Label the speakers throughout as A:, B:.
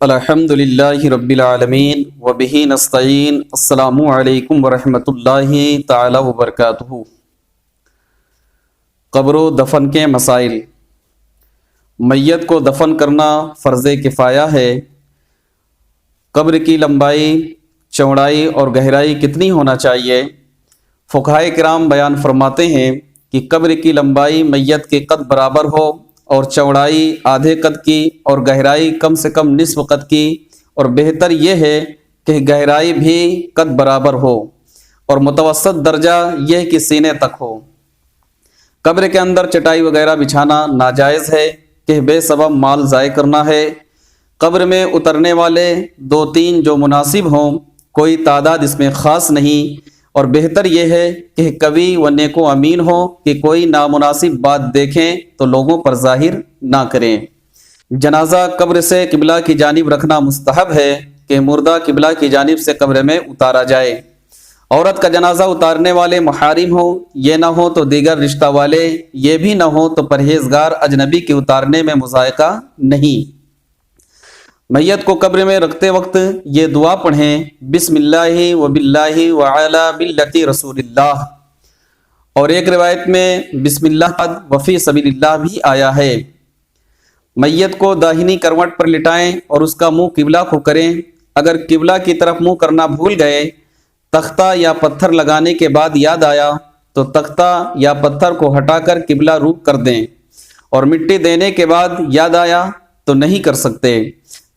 A: الحمدللہ رب العالمین وبہ نستعین السلام علیکم ورحمۃ اللہ تعالی وبرکاتہ۔ قبر و دفن کے مسائل۔ میت کو دفن کرنا فرض کفایہ ہے۔ قبر کی لمبائی، چوڑائی اور گہرائی کتنی ہونا چاہیے؟ فقہائے کرام بیان فرماتے ہیں کہ قبر کی لمبائی میت کے قد برابر ہو اور چوڑائی آدھے قد کی اور گہرائی کم سے کم نصف قد کی، اور بہتر یہ ہے کہ گہرائی بھی قد برابر ہو، اور متوسط درجہ یہ کہ سینے تک ہو۔ قبر کے اندر چٹائی وغیرہ بچھانا ناجائز ہے کہ بے سبب مال ضائع کرنا ہے۔ قبر میں اترنے والے 2-3 جو مناسب ہوں، کوئی تعداد اس میں خاص نہیں، اور بہتر یہ ہے کہ کوی و نیک و امین ہو کہ کوئی نامناسب بات دیکھیں تو لوگوں پر ظاہر نہ کریں۔ جنازہ قبر سے قبلہ کی جانب رکھنا مستحب ہے کہ مردہ قبلہ کی جانب سے قبر میں اتارا جائے۔ عورت کا جنازہ اتارنے والے محارم ہو، یہ نہ ہو تو دیگر رشتہ والے، یہ بھی نہ ہو تو پرہیزگار اجنبی کے اتارنے میں مذائقہ نہیں۔ میت کو قبر میں رکھتے وقت یہ دعا پڑھیں: بسم اللہ و باللہ وعلی ملت رسول اللہ، اور ایک روایت میں بسم اللہ وفی سبیل اللہ بھی آیا ہے۔ میت کو داہنی کروٹ پر لٹائیں اور اس کا منہ قبلہ کو کریں۔ اگر قبلہ کی طرف منہ کرنا بھول گئے، تختہ یا پتھر لگانے کے بعد یاد آیا تو تختہ یا پتھر کو ہٹا کر قبلہ روح کر دیں، اور مٹی دینے کے بعد یاد آیا تو نہیں کر سکتے۔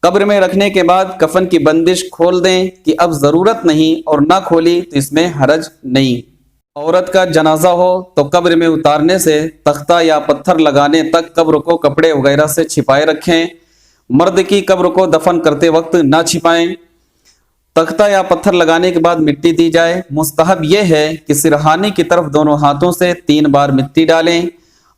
A: قبر میں رکھنے کے بعد کفن کی بندش کھول دیں کہ اب ضرورت نہیں، اور نہ کھولی تو اس میں حرج نہیں۔ عورت کا جنازہ ہو تو قبر میں اتارنے سے تختہ یا پتھر لگانے تک قبر کو کپڑے وغیرہ سے چھپائے رکھیں۔ مرد کی قبر کو دفن کرتے وقت نہ چھپائیں۔ تختہ یا پتھر لگانے کے بعد مٹی دی جائے۔ مستحب یہ ہے کہ سرہانے کی طرف دونوں ہاتھوں سے 3 بار مٹی ڈالیں،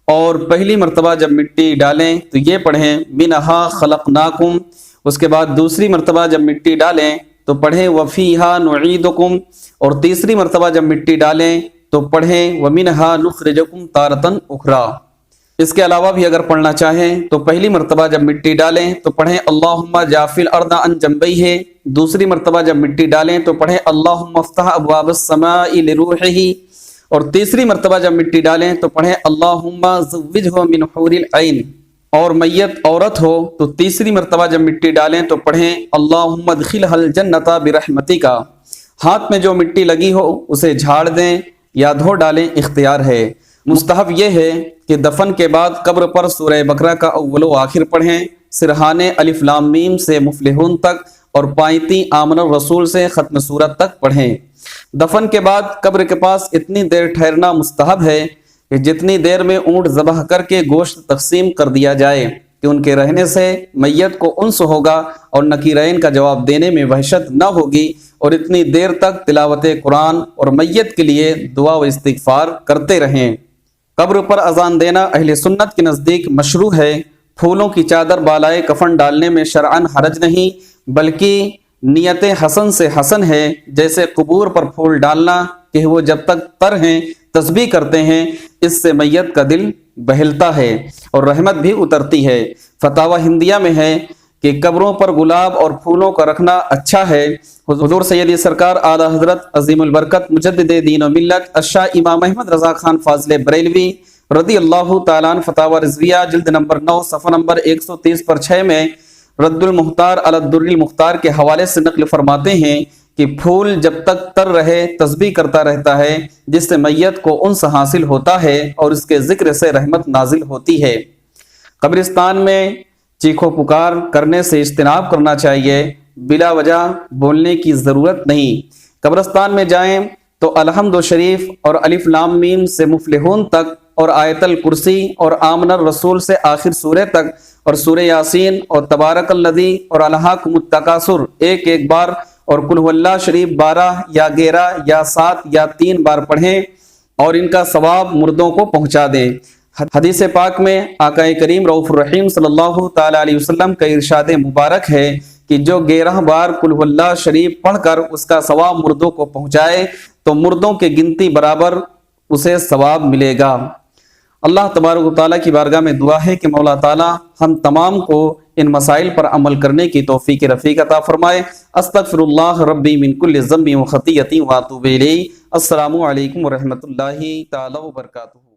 A: اور پہلی مرتبہ جب مٹی ڈالیں تو یہ پڑھیں منہا خلقناکم، اس کے بعد دوسری مرتبہ جب مٹی ڈالیں تو پڑھیں وفیہا نعیدکم، اور تیسری مرتبہ جب مٹی ڈالیں تو پڑھیں ومنہا نخرجکم تارۃ اخری۔ اس کے علاوہ بھی اگر پڑھنا چاہیں تو پہلی مرتبہ جب مٹی ڈالیں تو پڑھیں اللہم جافی الارض عن جنبیہ، دوسری مرتبہ جب مٹی ڈالیں تو پڑھیں اللہم افتح ابواب السماء لروحہ، اور تیسری مرتبہ جب مٹی ڈالیں تو پڑھیں اللہم زوجہ من حور العین، اور میت عورت ہو تو تیسری مرتبہ جب مٹی ڈالیں تو پڑھیں اللہم ادخلھا الجنۃ برحمتک۔ ہاتھ میں جو مٹی لگی ہو اسے جھاڑ دیں یا دھو ڈالیں، اختیار ہے۔ مستحب یہ ہے کہ دفن کے بعد قبر پر سورہ بقرہ کا اول و آخر پڑھیں، سرہانے الف لام میم سے مفلحون تک، اور پائنتی آمن الرسول سے ختم سورت تک پڑھیں۔ دفن کے بعد قبر کے پاس اتنی دیر ٹھہرنا مستحب ہے کہ جتنی دیر میں اونٹ ذبح کر کے گوشت تقسیم کر دیا جائے، کہ ان کے رہنے سے میت کو انس ہوگا اور نکیرین کا جواب دینے میں وحشت نہ ہوگی، اور اتنی دیر تک تلاوت قرآن اور میت کے لیے دعا و استغفار کرتے رہیں۔ قبر پر اذان دینا اہل سنت کے نزدیک مشروع ہے۔ پھولوں کی چادر بالائے کفن ڈالنے میں شرعاً حرج نہیں، بلکہ نیت حسن سے حسن ہے، جیسے قبور پر پھول ڈالنا کہ وہ جب تک تر ہیں تسبیح کرتے ہیں، اس سے میت کا دل بہلتا ہے اور رحمت بھی اترتی ہے۔ فتاوی ہندیہ میں ہے کہ قبروں پر گلاب اور پھولوں کا رکھنا اچھا ہے۔ حضور سیدی سرکار اعلی حضرت عظیم البرکت مجدد دین و ملت الشاہ امام احمد رضا خان فاضل بریلوی رضی اللہ تعالیٰ عنہ فتاوی رضویہ جلد نمبر 9 صفحہ نمبر 130/6 میں رد المختار علی الدر المختار کے حوالے سے نقل فرماتے ہیں کہ پھول جب تک تر رہے تسبیح کرتا رہتا ہے، جس سے میت کو انس حاصل ہوتا ہے اور اس کے ذکر سے رحمت نازل ہوتی ہے۔ قبرستان میں چیخو پکار کرنے سے اجتناب کرنا چاہیے، بلا وجہ بولنے کی ضرورت نہیں۔ قبرستان میں جائیں تو الحمد شریف اور الف لام میم سے مفلحون تک، اور آیت الکرسی اور آمن الرسول سے آخر سورہ تک، اور سورہ یاسین اور تبارک الذی اور الہاکم التکاثر ایک بار، اور قل هو اللہ شریف 12 یا 11 یا 7 یا 3 بار پڑھیں، اور ان کا ثواب مردوں کو پہنچا دیں۔ حدیث پاک میں آقا کریم رؤوف الرحیم صلی اللہ تعالی علیہ وسلم کا ارشاد مبارک ہے کہ جو 11 بار قل هو اللہ شریف پڑھ کر اس کا ثواب مردوں کو پہنچائے تو مردوں کے گنتی برابر اسے ثواب ملے گا۔ اللہ تبارک و تعالیٰ کی بارگاہ میں دعا ہے کہ مولا تعالیٰ ہم تمام کو ان مسائل پر عمل کرنے کی توفیق رفیق عطا فرمائے۔ استغفر اللہ ربی من کل ذنب و خطیۃ و اتوب الیہ۔ السلام علیکم ورحمۃ اللہ تعالیٰ وبرکاتہ۔